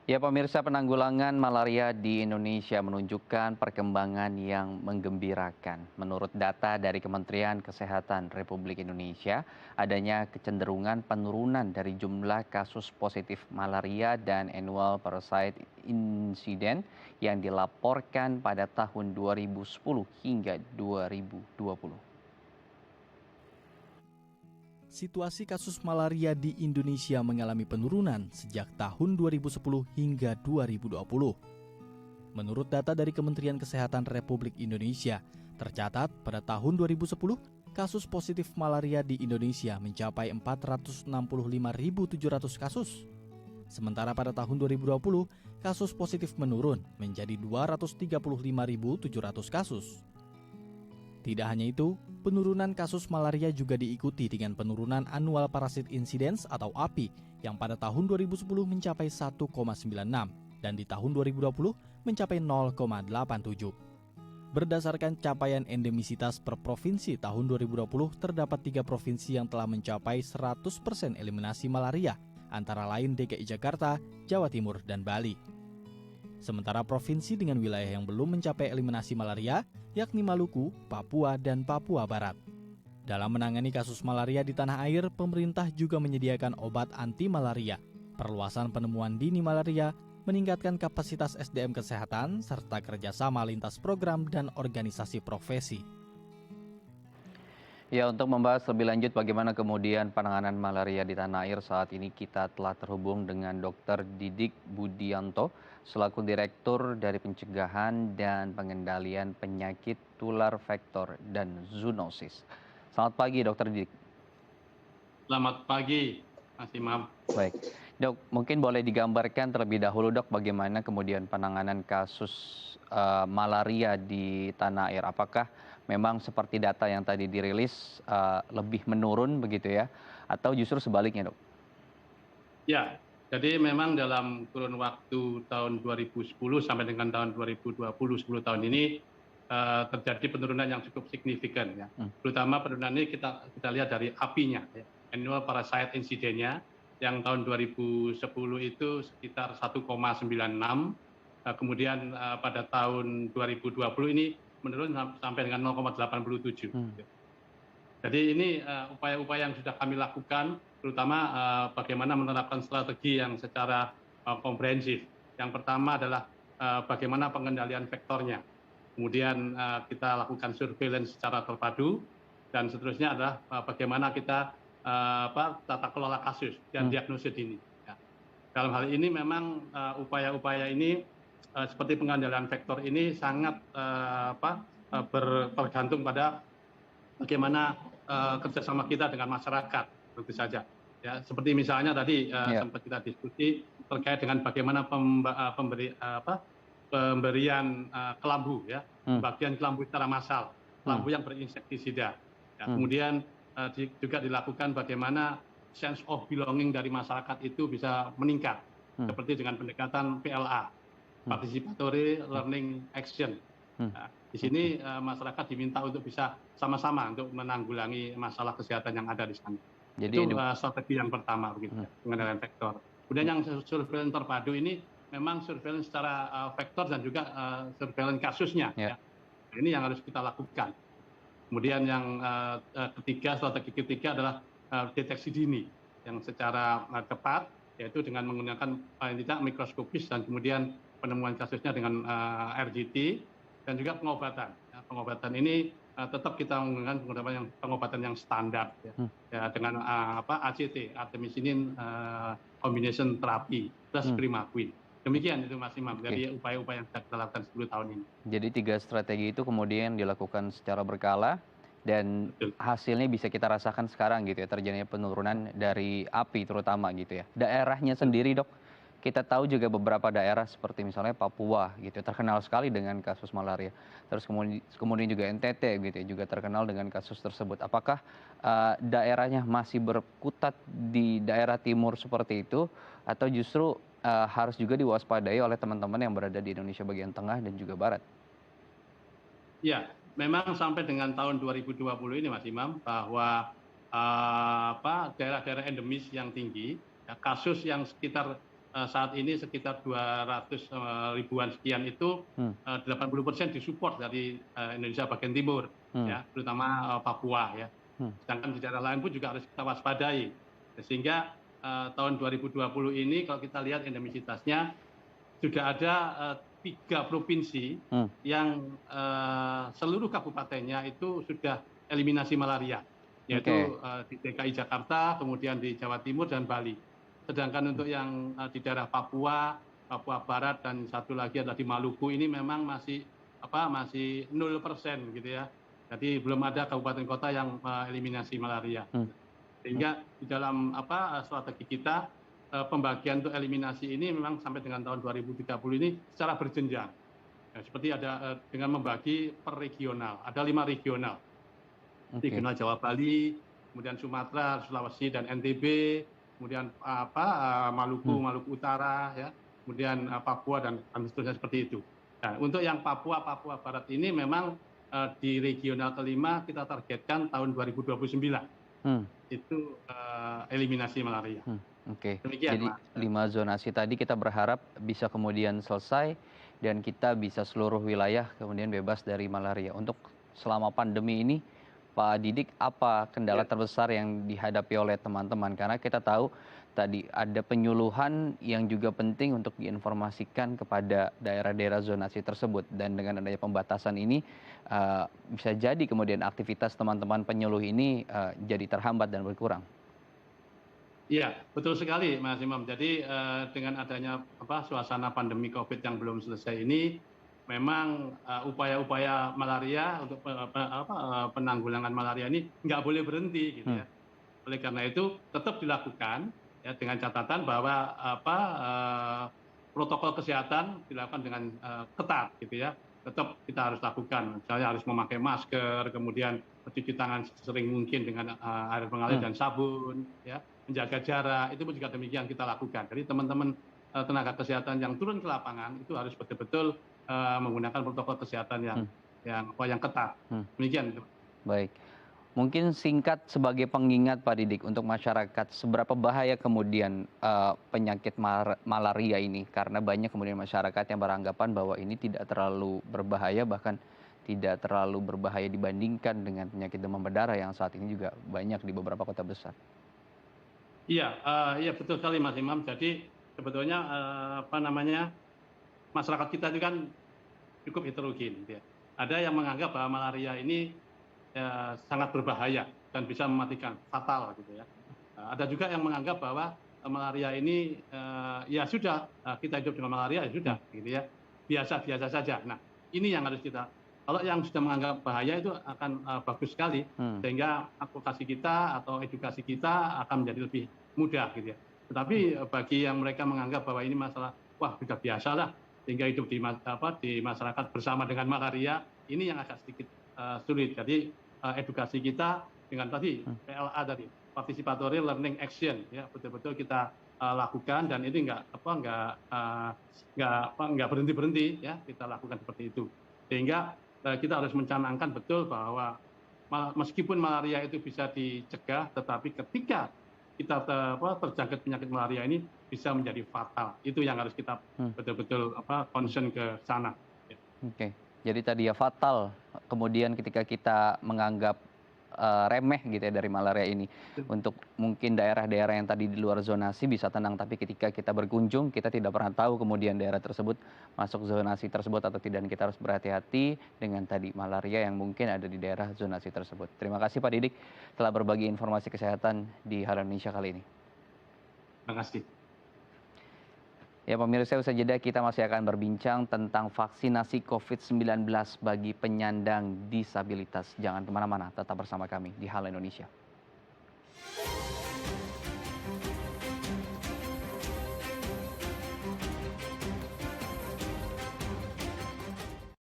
Ya, pemirsa, penanggulangan malaria di Indonesia menunjukkan perkembangan yang menggembirakan. Menurut data dari Kementerian Kesehatan Republik Indonesia, adanya kecenderungan penurunan dari jumlah kasus positif malaria dan annual parasite incident yang dilaporkan pada tahun 2010 hingga 2020. Situasi kasus malaria di Indonesia mengalami penurunan sejak tahun 2010 hingga 2020. Menurut data dari Kementerian Kesehatan Republik Indonesia, tercatat pada tahun 2010, kasus positif malaria di Indonesia mencapai 465.700 kasus. Sementara pada tahun 2020, kasus positif menurun menjadi 235.700 kasus. Tidak hanya itu, penurunan kasus malaria juga diikuti dengan penurunan annual parasit incidence atau API yang pada tahun 2010 mencapai 1,96 dan di tahun 2020 mencapai 0,87. Berdasarkan capaian endemisitas per provinsi tahun 2020, terdapat 3 provinsi yang telah mencapai 100% eliminasi malaria, antara lain DKI Jakarta, Jawa Timur, dan Bali. Sementara provinsi dengan wilayah yang belum mencapai eliminasi malaria, yakni Maluku, Papua, dan Papua Barat. Dalam menangani kasus malaria di tanah air, pemerintah juga menyediakan obat anti malaria, perluasan penemuan dini malaria, meningkatkan kapasitas SDM kesehatan, serta kerjasama lintas program dan organisasi profesi. Ya, untuk membahas lebih lanjut bagaimana kemudian penanganan malaria di tanah air saat ini kita telah terhubung dengan Dr. Didik Budianto selaku Direktur dari Pencegahan dan Pengendalian Penyakit Tular Vektor dan Zoonosis. Selamat pagi, Dr. Didik. Selamat pagi, Mas Imam. Baik, Dok, mungkin boleh digambarkan terlebih dahulu, Dok, bagaimana kemudian penanganan kasus malaria di tanah air. Apakah memang seperti data yang tadi dirilis lebih menurun begitu ya, atau justru sebaliknya, Dok? Ya, jadi memang dalam kurun waktu tahun 2010 sampai dengan tahun 2020, 10 tahun ini terjadi penurunan yang cukup signifikan ya. Terutama penurunan ini kita lihat dari API-nya, ya. Annual Parasite Incidence-nya yang tahun 2010 itu sekitar 1,96, kemudian pada tahun 2020 ini menurun sampai dengan 0,87. Jadi ini upaya-upaya yang sudah kami lakukan, terutama bagaimana menerapkan strategi yang secara komprehensif. Yang pertama adalah bagaimana pengendalian vektornya. Kemudian kita lakukan surveillance secara terpadu, dan seterusnya adalah bagaimana kita tata kelola kasus dan diagnosis dini. Ya. Dalam hal ini memang upaya-upaya ini seperti pengendalian vektor ini sangat bergantung pada bagaimana kerjasama kita dengan masyarakat, tentu saja. Ya, seperti misalnya tadi sempat kita diskusi terkait dengan bagaimana pemberian kelambu, ya, pembagian kelambu secara massal, kelambu yang berinsektisida. Ya, kemudian juga dilakukan bagaimana sense of belonging dari masyarakat itu bisa meningkat, seperti dengan pendekatan PLA, Participatory Learning Action. Nah, di sini masyarakat diminta untuk bisa sama-sama untuk menanggulangi masalah kesehatan yang ada di sana. Jadi itu strategi yang pertama, begitu, pengendalian vektor. Kemudian yang surveillance terpadu ini memang surveillance secara vektor dan juga surveillance kasusnya. Ya. Ini yang harus kita lakukan. Kemudian yang strategi ketiga adalah deteksi dini yang secara cepat, yaitu dengan menggunakan paling tidak mikroskopis, dan kemudian penemuan kasusnya dengan RGT, dan juga pengobatan. Ya, pengobatan ini tetap kita menggunakan pengobatan yang standar, ya, dengan ACT, artemisinin combination therapy plus primaquine. Demikian itu Mas Imam, dari upaya-upaya yang sudah kita lakukan 10 tahun ini. Jadi 3 strategi itu kemudian dilakukan secara berkala dan hasilnya bisa kita rasakan sekarang gitu ya, terjadinya penurunan dari API terutama gitu ya. Daerahnya sendiri, Dok, kita tahu juga beberapa daerah seperti misalnya Papua gitu terkenal sekali dengan kasus malaria. Terus kemudian juga NTT gitu ya, juga terkenal dengan kasus tersebut. Apakah daerahnya masih berkutat di daerah timur seperti itu, atau justru harus juga diwaspadai oleh teman-teman yang berada di Indonesia bagian tengah dan juga barat? Ya, memang sampai dengan tahun 2020 ini Mas Imam, bahwa daerah-daerah endemis yang tinggi, ya, kasus yang sekitar saat ini sekitar 200 ribuan sekian itu 80% disupport dari Indonesia bagian timur, ya, terutama Papua, ya. Sedangkan di daerah lain pun juga harus kita waspadai. Sehingga tahun 2020 ini kalau kita lihat endemisitasnya sudah ada 3 provinsi yang seluruh kabupatennya itu sudah eliminasi malaria, yaitu di DKI Jakarta, kemudian di Jawa Timur dan Bali. Sedangkan untuk yang di daerah Papua, Papua Barat dan satu lagi adalah di Maluku ini memang masih 0% gitu ya. Jadi belum ada kabupaten kota yang eliminasi malaria. Sehingga di dalam strategi kita pembagian untuk eliminasi ini memang sampai dengan tahun 2030 ini secara berjenjang. Ya, seperti ada dengan membagi per regional. Ada 5 regional. Regional Jawa Bali, kemudian Sumatera, Sulawesi dan NTB, kemudian Maluku, Maluku Utara, ya, kemudian Papua dan seterusnya seperti itu. Nah, untuk yang Papua Barat ini memang di regional kelima kita targetkan tahun 2029. Itu eliminasi malaria. Demikian, jadi Mas. 5 zonasi tadi kita berharap bisa kemudian selesai dan kita bisa seluruh wilayah kemudian bebas dari malaria. Untuk selama pandemi ini, Pak Didik, apa kendala terbesar yang dihadapi oleh teman-teman? Karena kita tahu tadi ada penyuluhan yang juga penting untuk diinformasikan kepada daerah-daerah zonasi tersebut. Dan dengan adanya pembatasan ini, bisa jadi kemudian aktivitas teman-teman penyuluh ini jadi terhambat dan berkurang. Iya, betul sekali Mas Imam. Jadi dengan adanya suasana pandemi COVID yang belum selesai ini, memang upaya-upaya malaria untuk penanggulangan malaria ini nggak boleh berhenti, gitu ya. Oleh karena itu tetap dilakukan, ya, dengan catatan bahwa protokol kesehatan dilakukan dengan ketat, gitu ya. Tetap kita harus lakukan, misalnya harus memakai masker, kemudian mencuci tangan sering mungkin dengan air mengalir dan sabun, ya, menjaga jarak, itu pun juga demikian kita lakukan. Jadi teman-teman tenaga kesehatan yang turun ke lapangan itu harus betul-betul menggunakan protokol kesehatan yang ketat. Demikian. Baik. Mungkin singkat sebagai pengingat Pak Didik untuk masyarakat, seberapa bahaya kemudian penyakit malaria ini? Karena banyak kemudian masyarakat yang beranggapan bahwa ini tidak terlalu berbahaya, bahkan tidak terlalu berbahaya dibandingkan dengan penyakit demam berdarah yang saat ini juga banyak di beberapa kota besar. Iya, betul sekali Mas Imam. Jadi sebetulnya masyarakat kita itu kan cukup heterogen, gitu ya. Ada yang menganggap bahwa malaria ini sangat berbahaya dan bisa mematikan, fatal, gitu ya. Ada juga yang menganggap bahwa malaria ini ya sudah, kita hidup dengan malaria ya sudah, gitu ya, biasa-biasa saja. Nah, ini yang harus kita, kalau yang sudah menganggap bahaya itu akan bagus sekali, sehingga advokasi kita atau edukasi kita akan menjadi lebih mudah, gitu ya. Tetapi bagi yang mereka menganggap bahwa ini masalah, wah sudah biasa lah, sehingga hidup di masyarakat bersama dengan malaria, ini yang agak sedikit sulit. Jadi edukasi kita dengan tadi PLA tadi, participatory learning action, ya, betul-betul kita lakukan, dan ini nggak berhenti, ya, kita lakukan seperti itu. Sehingga kita harus mencanangkan betul bahwa meskipun malaria itu bisa dicegah, tetapi ketika kita terjangkit penyakit malaria ini bisa menjadi fatal. Itu yang harus kita betul-betul concern ke sana. Oke. Jadi tadi ya fatal, kemudian ketika kita menganggap remeh gitu ya dari malaria ini. Untuk mungkin daerah-daerah yang tadi di luar zonasi bisa tenang, tapi ketika kita berkunjung kita tidak pernah tahu kemudian daerah tersebut masuk zonasi tersebut atau tidak, dan kita harus berhati-hati dengan tadi malaria yang mungkin ada di daerah zonasi tersebut. Terima kasih Pak Didik telah berbagi informasi kesehatan di Halo Indonesia kali ini. Terima kasih. Ya pemirsa, usai jeda kita masih akan berbincang tentang vaksinasi COVID-19 bagi penyandang disabilitas. Jangan kemana-mana, tetap bersama kami di Halo Indonesia.